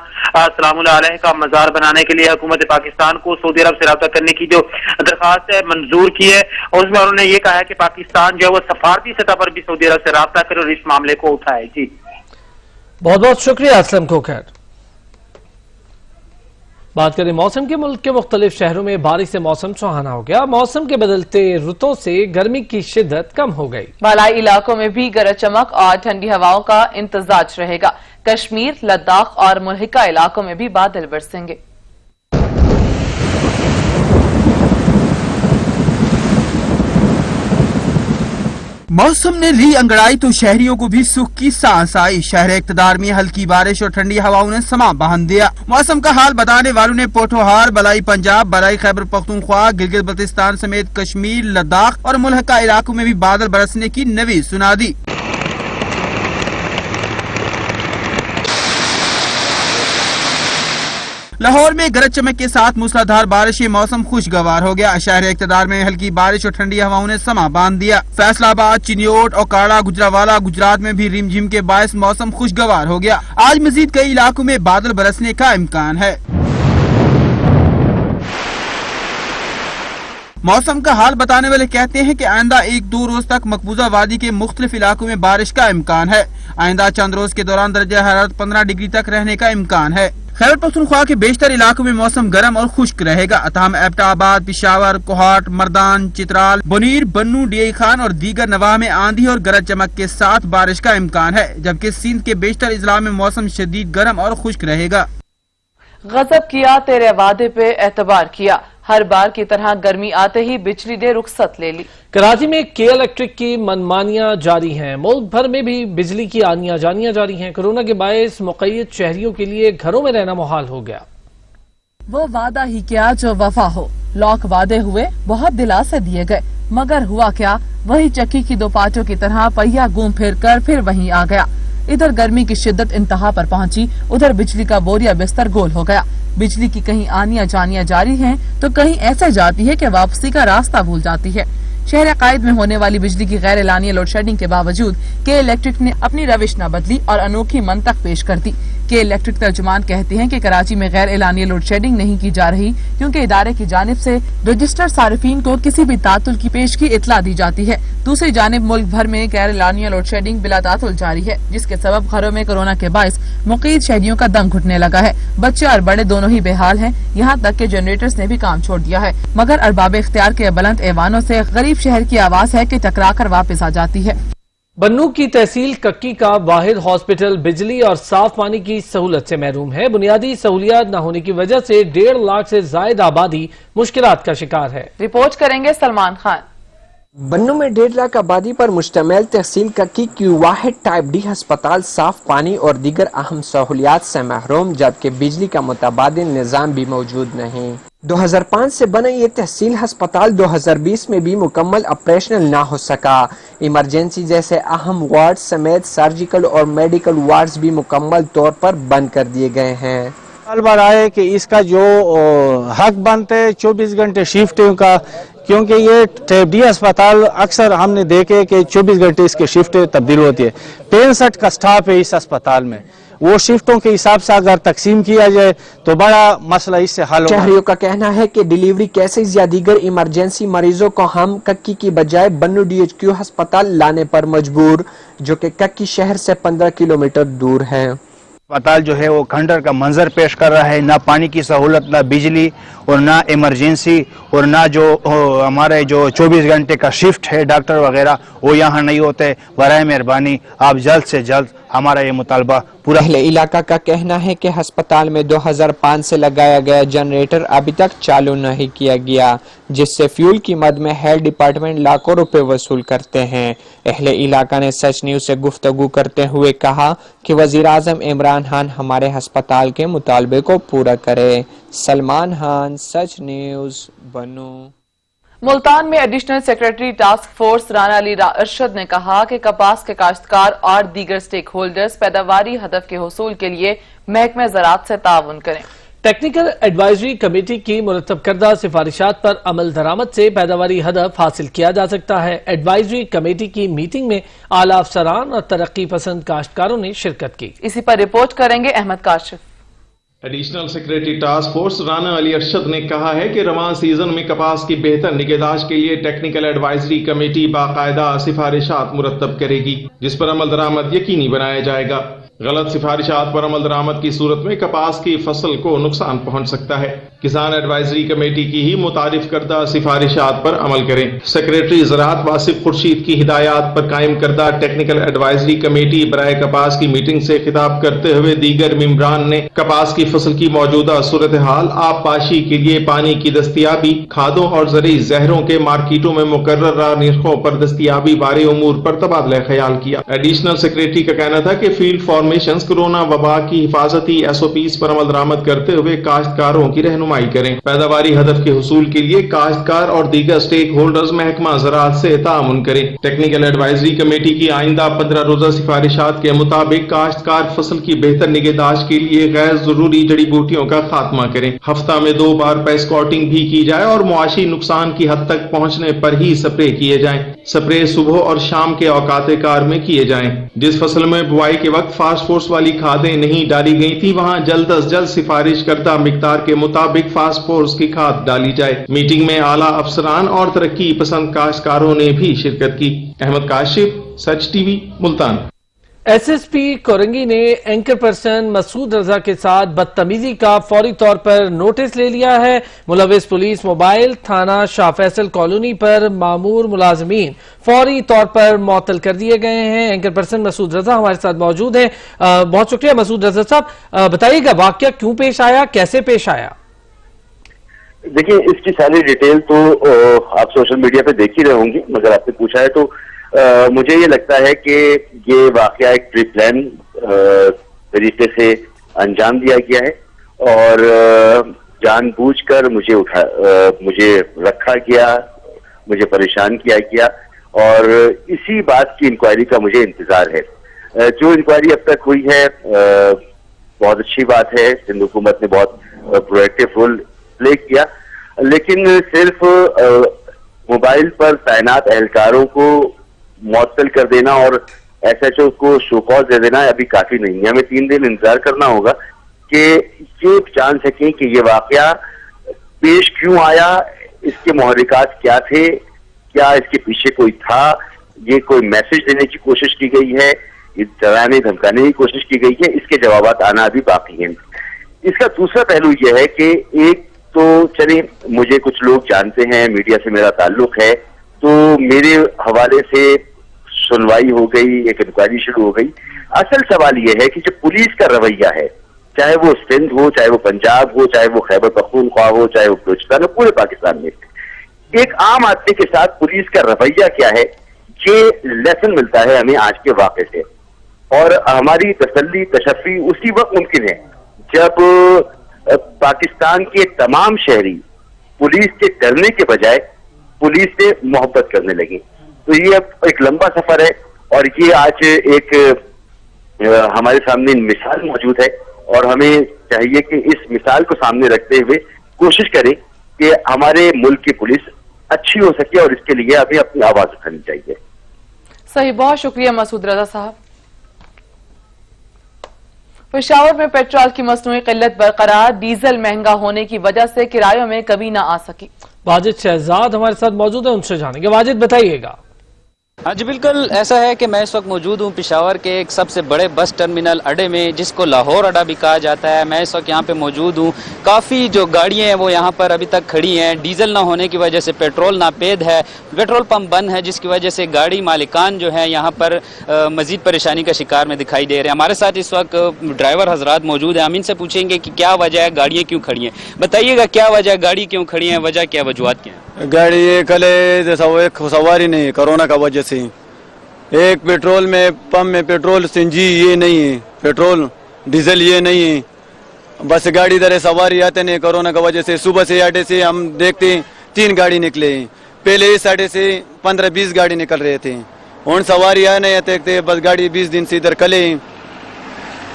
سلام اللہ علیہ کا مزار بنانے کے لیے حکومت پاکستان کو سعودی عرب سے رابطہ کرنے کی جو درخواست ہے منظور کی ہے، اور اس میں انہوں نے یہ کہا ہے کہ پاکستان جو ہے وہ سفارتی سطح پر بھی سعودی عرب سے رابطہ کرے اور اس معاملے کو اٹھائے۔ جی بہت بہت شکریہ اسلم کھوکر۔ बात करें मौसम के, मुल्क के मुख्तलिफ शहरों में बारिश से मौसम सुहाना हो गया। मौसम के बदलते रुतों से गर्मी की शिद्दत कम हो गई। बालाई इलाकों में भी गरज चमक और ठंडी हवाओं का इंतजाज रहेगा। कश्मीर, लद्दाख और मुल्हिका इलाकों में भी बादल बरसेंगे। मौसम ने ली अंगड़ाई तो शहरियों को भी सुख की सांस आई। शहर इक़्तिदार में हल्की बारिश और ठंडी हवाओं ने समा बांध दिया। मौसम का हाल बताने वालों ने पोठोहार, बलाई पंजाब, बलाई खैबर पख्तूनख्वा, गिलगित बल्तिस्तान समेत कश्मीर, लद्दाख और मुल्हिका इलाकों में भी बादल बरसने की नवी सुना दी। लाहौर में गरज चमक के साथ मूसलाधार बारिश से मौसम खुशगवार हो गया। शहर इक़्तिदार में हल्की बारिश और ठंडी हवाओं ने समा बांध दिया। फैसलाबाद, चिन्योट, ओकाड़ा, गुजरावाला, गुजरात में भी रिमझिम के बायस मौसम खुशगवार हो गया। आज मजीद कई इलाकों में बादल बरसने का इम्कान है। मौसम का हाल बताने वाले कहते हैं कि आइंदा 1-2 रोज तक मकबूजा वादी के मुख्तलिफ इलाकों में बारिश का इम्कान है। आइंदा चंद रोज के दौरान दर्जा हरारत 15 डिग्री तक रहने का इम्कान है। खैबर पख्तूनख्वा के बेशतर इलाकों में मौसम गर्म और खुश्क रहेगा। तमाम एबटाबाद, पिशावर, कोहाट, मर्दान, चित्राल, बुनीर, बन्नू, डीआई खान और दीगर नवाह में आंधी और गरज चमक के साथ बारिश का इम्कान है, जबकि सिंध के बेशतर इजला में मौसम शदीद गर्म और खुश्क रहेगा। गजब किया, तेरे वादे पे एतबार किया। हर बार की तरह गर्मी आते ही बिजली ने रुखसत ले ली। कराची में के इलेक्ट्रिक की मनमानियां जारी हैं। मुल्क भर में भी बिजली की आनियां जानियां जारी हैं। कोरोना के बायस मुक़य्यद शहरियों के लिए घरों में रहना मुहाल हो गया। वो वादा ही क्या जो वफा हो। लॉक वादे हुए, बहुत दिलासे दिए गए, मगर हुआ क्या? वही चक्की की दो पाचों की तरह पहिया घूम फिर कर फिर वहीं आ गया। इधर गर्मी की शिद्दत इंतहा पर पहुंची, उधर बिजली का बोरिया बिस्तर गोल हो गया। बिजली की कहीं आनियां जानियां जारी हैं तो कहीं ऐसे जाती है कि वापसी का रास्ता भूल जाती है। शहर कायद में होने वाली बिजली की गैर एलानिया लोड शेडिंग के बावजूद के इलेक्ट्रिक ने अपनी रविश न बदली और अनोखी मंतक पेश कर दी। के इलेक्ट्रिक तर्जुमान कहते हैं कि कराची में गैर एलानिया लोड शेडिंग नहीं की जा रही, क्योंकि इदारे की जानिब से रजिस्टर्ड सारिफीन को किसी भी तातुल की पेश की इतला दी जाती है। दूसरी जानिब मुल्क भर में गैर एलानिया लोड शेडिंग बिला तातुल जारी है, जिसके सबब घरों में कोरोना के बायस मुक़य्यद शहरियों का दम घुटने लगा है। बच्चे और बड़े दोनों ही बेहाल हैं। यहाँ तक के जनरेटर्स ने भी काम छोड़ दिया है, मगर अरबाब इख्तियार के बुलंद ऐवानों से गरीब शहर की आवाज है कि टकरा कर वापस आ जाती है। बन्नू की तहसील कक्की का वाहिद हॉस्पिटल बिजली और साफ पानी की सहूलत से महरूम है। बुनियादी सहूलियात न होने की वजह से 1.5 लाख से ज्यादा आबादी मुश्किलात का शिकार है। रिपोर्ट करेंगे सलमान खान। बन्नू में 1.5 लाख आबादी पर मुश्तमिल तहसील कक्की की वाहिद टाइप डी अस्पताल साफ पानी और दीगर अहम सहूलियात से महरूम, जबकि बिजली का मुतबादिल निज़ाम भी मौजूद नहीं। 2005 से बना ये तहसील अस्पताल 2020 में भी मुकम्मल ऑपरेशनल ना हो सका। इमरजेंसी जैसे अहम वार्ड समेत सर्जिकल और मेडिकल वार्ड्स भी मुकम्मल तौर पर बंद कर दिए गए हैं। साल भर आए कि इसका जो हक बनते 24 घंटे शिफ्टिंग का, क्योंकि ये टाइप डी अस्पताल अक्सर हमने देखे कि 24 घंटे इसके शिफ्ट तब्दील होती है। 65 का स्टाफ है इस अस्पताल में, वो शिफ्टों के हिसाब से अगर तकसीम किया जाए तो बड़ा मसला इससे हल होगा। शहरियों का कहना है कि डिलीवरी केसेस या दीगर इमरजेंसी मरीजों को हम कक्की की बजाय बन्नू DHQ अस्पताल लाने पर मजबूर, जो कि कक्की शहर से 15 किलोमीटर दूर है। अस्पताल जो है वो खंडर का मंजर पेश कर रहा है। ना पानी की सहूलत, ना बिजली और ना इमरजेंसी और ना जो हमारे जो 24 घंटे का शिफ्ट है डॉक्टर वगैरह वो यहाँ नहीं होते। बराए मेहरबानी आप जल्द से जल्द हमारा ये मुतालबा पूरा। अहले इलाका का कहना है कि अस्पताल में 2005 से लगाया गया जनरेटर अभी तक चालू नहीं किया गया, जिससे फ्यूल की मद में हेल्थ डिपार्टमेंट लाखों रुपए वसूल करते हैं। अहले इलाका ने सच न्यूज से गुफ्तगू करते हुए कहा कि वजीर आजम इमरान खान हमारे अस्पताल के मुतालबे को पूरा करे। सलमान खान, सच न्यूज, बन्नू। मुल्तान में additional secretary task force Rana Ali Arshad ने कहा कि कपास के काश्तकार और दीगर स्टेक होल्डर्स पैदावारी हदफ के हुसूल के लिए महकमे ज़राअत से ताउन करें। टेक्निकल एडवाइजरी कमेटी की मुरतब करदा सिफारिशात पर अमल दरामद से पैदावारी हदफ हासिल किया जा सकता है। एडवाइजरी कमेटी की मीटिंग में आला अफसरान और तरक्की पसंद काश्तकारों ने शिरकत की। इसी पर रिपोर्ट करेंगे Ahmad Kashif. Additional secretary task force Rana Ali Arshad ने कहा है कि रवान सीजन में कपास की बेहतर निगहदाश्त के लिए टेक्निकल एडवाइजरी कमेटी बाकायदा सिफारिशात मुरतब करेगी, जिस पर अमल दरामद यकीनी बनाया जाएगा। गलत सिफारिशात पर अमल दरामद की सूरत में कपास की फसल को नुकसान पहुंच सकता है। किसान एडवाइजरी कमेटी की ही मुतारिफ करदा सिफारिशात पर अमल करें। सेक्रेटरी ज़राअत वासिफ खुर्शीद की हिदायत पर कायम करदा टेक्निकल एडवाइजरी कमेटी बराए कपास की मीटिंग से खिताब करते हुए दीगर मेंबरान ने कपास की फसल की मौजूदा सूरत हाल, आबपाशी के लिए पानी की दस्तियाबी, खादों और ज़रूरी जहरों के मार्केटों में मुकर्ररा निर्खों पर दस्तियाबी बारे उमूर पर तबादला ख्याल किया। एडिशनल सेक्रेटरी का कहना था कि फील्ड फॉर्मेशंस कोरोना वबा की हिफाजती SOPs पर अमल दरामद करते हुए काश्तकारों की रहनुमाई करें। पैदावारी हदफ के हुसूल के लिए काश्तकार और दीगर स्टेक होल्डर्स महकमा ज़राअत से तामुन करें। टेक्निकल एडवाइजरी कमेटी की आइंदा 15 रोजा सिफारिशात के मुताबिक काश्तकार फसल की बेहतर निगहदाश्त के लिए गैर जरूरी जड़ी बूटियों का खात्मा करें। हफ्ता में 2 बार पेस्कॉटिंग भी की जाए और मुआशी नुकसान की हद तक पहुंचने पर ही स्प्रे किए जाएं। स्प्रे सुबह और शाम के औकात कार में किए जाएं। जिस फसल में बुआई के वक्त फास्फोरस वाली खादें नहीं डाली गई थी, वहां जल्द अज जल्द सिफारिश करदा मिकदार के मुताबिक फास्फोरस की खाद डाली जाए। मीटिंग में आला अफसरान और तरक्की पसंद काश्तकारों ने भी शिरकत की। अहमद काशिफ, सच टीवी, मुल्तान। SSP कोरंगी ने एंकर पर्सन मसूद रजा के साथ बदतमीजी का फौरी तौर पर नोटिस ले लिया है। मुलविस पुलिस मोबाइल थाना शाह फैसल कॉलोनी पर मामूर मुलाजमीन फौरी तौर पर मुअत्तल कर दिए गए हैं। एंकर पर्सन मसूद रजा हमारे साथ मौजूद हैं। बहुत शुक्रिया मसूद रजा साहब, बताइएगा वाकया क्यों पेश आया, कैसे पेश आया? देखिए, इसकी सारी डिटेल तो आप सोशल मीडिया पे देख ही रहे होंगे, मगर आपने पूछा है तो मुझे ये लगता है कि ये वाकया एक प्री प्लान तरीके से अंजाम दिया गया है और जानबूझकर मुझे रखा गया, मुझे परेशान किया गया और इसी बात की इंक्वायरी का मुझे इंतजार है। जो इंक्वायरी अब तक हुई है बहुत अच्छी बात है, सिंध हुकूमत ने बहुत प्रोएक्टिव रोल प्ले किया, लेकिन सिर्फ मोबाइल पर तैनात एहलकारों को मुअत्तल कर देना और SHO को शो कॉज दे देना अभी काफी नहीं है। हमें 3 दिन इंतजार करना होगा कि ये जान सकें कि ये वाकया पेश क्यों आया, इसके मुहर्रिकात क्या थे, क्या इसके पीछे कोई था, ये कोई मैसेज देने की कोशिश की गई है, डराने धमकाने की कोशिश की गई है, इसके जवाबात आना अभी बाकी हैं। इसका दूसरा पहलू यह है कि एक तो चलिए मुझे कुछ लोग जानते हैं, मीडिया से मेरा ताल्लुक है, तो मेरे हवाले से सुनवाई हो गई, एक इंक्वायरी शुरू हो गई। असल सवाल यह है कि जो पुलिस का रवैया है, चाहे वो सिंध हो, चाहे वो पंजाब हो, चाहे वो खैबर पख्तूनख्वा हो, चाहे वो बलूचिस्तान हो, पूरे पाकिस्तान में एक आम आदमी के साथ पुलिस का रवैया क्या है, ये लेसन मिलता है हमें आज के वाक़े से। और हमारी तसल्ली तशफ़ी उसी वक्त मुमकिन है जब पाकिस्तान के तमाम शहरी पुलिस के डरने के बजाय पुलिस से मोहब्बत करने लगी। तो ये अब एक लंबा सफर है और ये आज एक हमारे सामने मिसाल मौजूद है और हमें चाहिए कि इस मिसाल को सामने रखते हुए कोशिश करें कि हमारे मुल्क की पुलिस अच्छी हो सके और इसके लिए हमें अपनी आवाज उठानी चाहिए। सही, बहुत शुक्रिया मसूद रजा साहब। पेशावर में पेट्रोल की मसनूई किल्लत बरकरार, डीजल महंगा होने की वजह से किरायों में कमी न आ सकी। वाजिद शहजाद हमारे साथ मौजूद है, उनसे जानेंगे। वाजिद, बताइएगा। हाँ जी, बिल्कुल ऐसा है कि मैं इस वक्त मौजूद हूँ पेशावर के एक सबसे बड़े बस टर्मिनल अड्डे में, जिसको लाहौर अड्डा भी कहा जाता है। मैं इस वक्त यहाँ पे मौजूद हूँ। काफ़ी जो गाड़ियाँ हैं वो यहाँ पर अभी तक खड़ी हैं। डीजल ना होने की वजह से पेट्रोल नापेद है, पेट्रोल पंप बंद है, जिसकी वजह से गाड़ी मालिकान जो है यहाँ पर मजीद परेशानी का शिकार में दिखाई दे रहे हैं। हमारे साथ इस वक्त ड्राइवर हजरात मौजूद हैं, हम इनसे पूछेंगे कि क्या वजह है, गाड़ियाँ क्यों खड़ी हैं। बताइएगा क्या वजह है, गाड़ी क्यों खड़ी है, वजह क्या, वजूहत क्या है? गाड़ी ये कल एक सवारी नहीं, कोरोना का वजह से एक पेट्रोल में पंप में पेट्रोल सीएनजी ये नहीं है, पेट्रोल डीजल ये नहीं है, बस गाड़ी इधर सवारी आते नहीं। कोरोना की वजह से सुबह से अड्डे से हम देखते 3 गाड़ी निकले, पहले इस अड्डे से 15-20 गाड़ी निकल रहे थे, उन सवारी आए नहीं देखते, बस गाड़ी 20 दिन से इधर कले,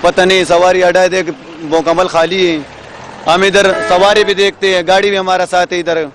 पता नहीं सवारी अड्डा देख मुकम्मल खाली है। हम इधर सवारी भी देखते हैं, गाड़ी भी हमारा साथ है इधर,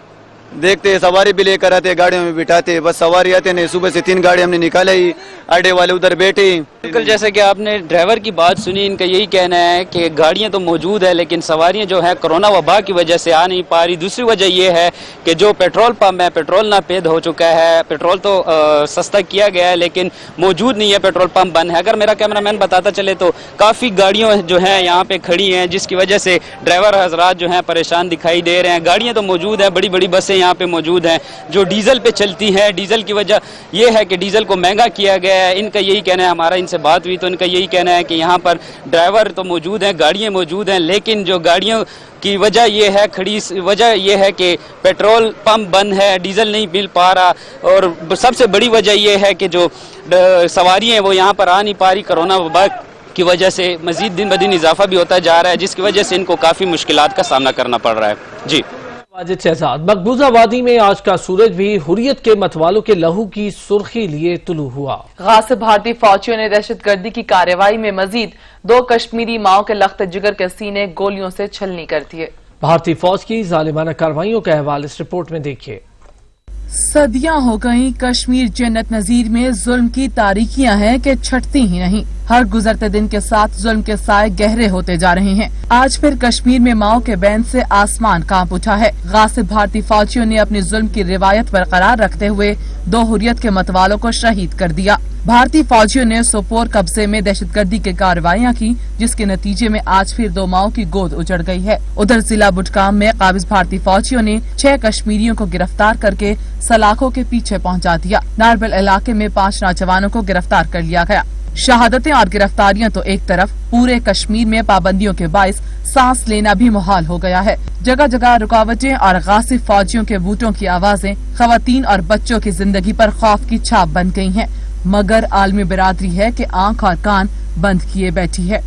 देखते हैं, सवारी भी लेकर आते, गाड़ियों में बिठाते, बस सवारी आते नहीं। सुबह से 3 गाड़ी हमने निकाला ही, अड्डे वाले उधर बैठे। बिल्कुल जैसे कि आपने ड्राइवर की बात सुनी, इनका यही कहना है कि गाड़ियां तो मौजूद है लेकिन सवारियां जो है कोरोना वबा की वजह से आ नहीं पा रही। दूसरी वजह ये है कि जो पेट्रोल पंप है, पेट्रोल नापेद हो चुका है। पेट्रोल तो सस्ता किया गया है लेकिन मौजूद नहीं है, पेट्रोल पंप बंद है। अगर मेरा कैमरामैन बताता चले तो काफ़ी गाड़ियाँ जो हैं यहाँ पे खड़ी हैं, जिसकी वजह से ड्राइवर हजरात जो हैं परेशान दिखाई दे रहे हैं। गाड़ियाँ तो मौजूद हैं, बड़ी बड़ी बसें यहाँ पे मौजूद हैं जो डीजल पे चलती हैं। डीजल की वजह ये है कि डीजल को महंगा किया गया है। इनका यही कहना है, हमारा इनसे बात हुई तो इनका यही कहना है कि यहाँ पर ड्राइवर तो मौजूद हैं, गाड़ियाँ मौजूद हैं, लेकिन जो गाड़ियों की वजह ये है, खड़ी वजह ये है कि पेट्रोल पंप बंद है, डीजल नहीं मिल पा रहा। और सबसे बड़ी वजह ये है कि जो सवारी हैं वो यहाँ पर आ नहीं पा रही। कोरोना वबा की वजह से मजीद दिन ब दिन इजाफा भी होता जा रहा है, जिसकी वजह से इनको काफ़ी मुश्किलात का सामना करना पड़ रहा है। जी वाजिद शहजाद। मकबूजा वादी में आज का सूरज भी हुर्रियत के मतवालों के लहू की सुर्खी लिए तुलू हुआ। गासिब भारतीय फौजियों ने दहशतगर्दी की कार्रवाई में मजीद 2 कश्मीरी माओं के लख्त जिगर के सीने गोलियों से छलनी कर दिए। भारतीय फौज की जालिमाना कार्रवाइयों का अहवाल इस रिपोर्ट में देखिए। सदियां हो गईं, कश्मीर जन्नत नजीर में जुल्म की तारीखियां हैं कि छटती ही नहीं। हर गुजरते दिन के साथ जुल्म के साए गहरे होते जा रहे हैं। आज फिर कश्मीर में माओ के बैन से आसमान कांप उठा है। गासिब भारतीय फौजियों ने अपनी जुल्म की रिवायत बरकरार रखते हुए 2 हुर्रियत के मतवालों को शहीद कर दिया। भारतीय फौजियों ने सोपोर कब्जे में दहशतगर्दी की कार्रवाइयां की, जिसके नतीजे में आज फिर 2 माओ की गोद उजड़ गई है। उधर जिला बुडगाम में काबिज भारतीय फौजियों ने 6 कश्मीरियों को गिरफ्तार करके सलाखों के पीछे पहुंचा दिया। नारबल इलाके में 5 नौजवानों को गिरफ्तार कर लिया गया। शहादतें और गिरफ्तारियां तो एक तरफ, पूरे कश्मीर में पाबंदियों के बाइस सांस लेना भी मुहाल हो गया है। जगह जगह रुकावटें और गासिब फौजियों के बूटों की आवाजें खवातीन और बच्चों की जिंदगी पर खौफ की छाप बन गई हैं। मगर आलमी बिरादरी है कि आंख और कान बंद किए बैठी है।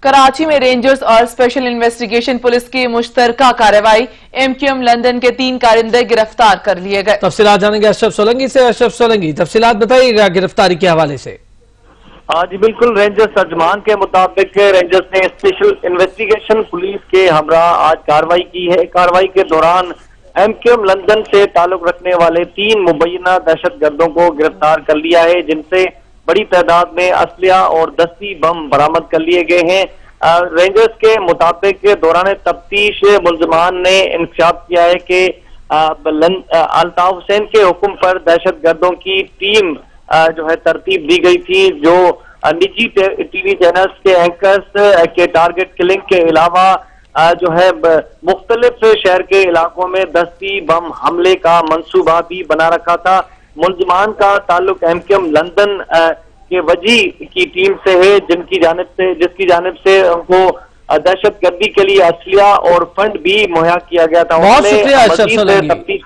कराची में रेंजर्स और स्पेशल इन्वेस्टिगेशन पुलिस की मुश्तरका कार्रवाई, MQM लंदन के 3 कारिंदे गिरफ्तार कर लिए गए। तफसीलात जानेंगे अशरफ सोलंकी से। अशरफ सोलंकी, तफसीलात बताइएगा गिरफ्तारी के हवाले से। जी बिल्कुल, रेंजर्स अजमान के मुताबिक रेंजर्स ने स्पेशल इन्वेस्टिगेशन पुलिस के हमरा आज कार्रवाई की है। कार्रवाई के दौरान MQM लंदन से ताल्लुक रखने वाले 3 मुबैना दहशतगर्दों को गिरफ्तार कर लिया है, जिनसे बड़ी तादाद में असलिया और दस्ती बम बरामद कर लिए गए हैं। रेंजर्स के मुताबिक दौरान तफ्तीश मुल्जमान ने इंकशाफ किया है कि अल्ताफ हुसैन के हुक्म पर दहशतगर्दों की टीम जो है तरतीब दी गई थी, जो निजी टीवी चैनल्स के एंकर्स के टारगेट किलिंग के अलावा जो है मुख्तलिफ शहर के इलाकों में दस्ती बम हमले का मंसूबा भी बना रखा था। मुल्जमान का ताल्लुक MQM लंदन के वजी की टीम से है, जिसकी जानिब से उनको दहशतगर्दी के लिए असलिया और फंड भी मुहैया किया गया था। बहुत शुक्रिया अशरफ सोलंकी।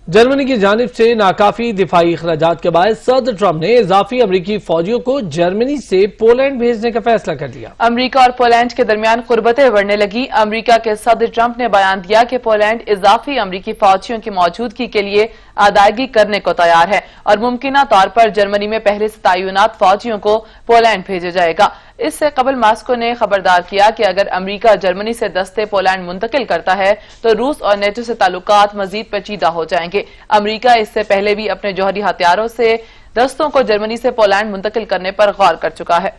जर्मनी की जानिब से नाकाफी दिफाई अखराजात के बाद सदर ट्रंप ने इजाफी अमरीकी फौजियों को जर्मनी से पोलैंड भेजने का फैसला कर लिया। अमरीका और पोलैंड के दरमियान कुर्बतें बढ़ने लगी। अमरीका के सदर ट्रंप ने बयान दिया कि पोलैंड इजाफी अमरीकी फौजियों की मौजूदगी के लिए अदायगी करने को तैयार है और मुमकिना तौर पर जर्मनी में पहले से तैनात फौजियों को पोलैंड भेजा जाएगा। इससे कबल मास्को ने खबरदार किया कि अगर अमरीका जर्मनी से दस्ते पोलैंड मुंतकिल करता है तो रूस और नेटो से ताल्लुकात मजीद पेचीदा हो जाएंगे। अमरीका इससे पहले भी अपने जौहरी हथियारों से दस्तों को जर्मनी से पोलैंड मुंतकिल करने पर गौर कर चुका है।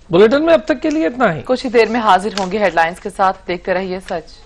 बुलेटिन में अब तक के लिए इतना ही। कुछ ही देर में हाजिर होंगे हेडलाइंस के साथ। देखते रहिए सच।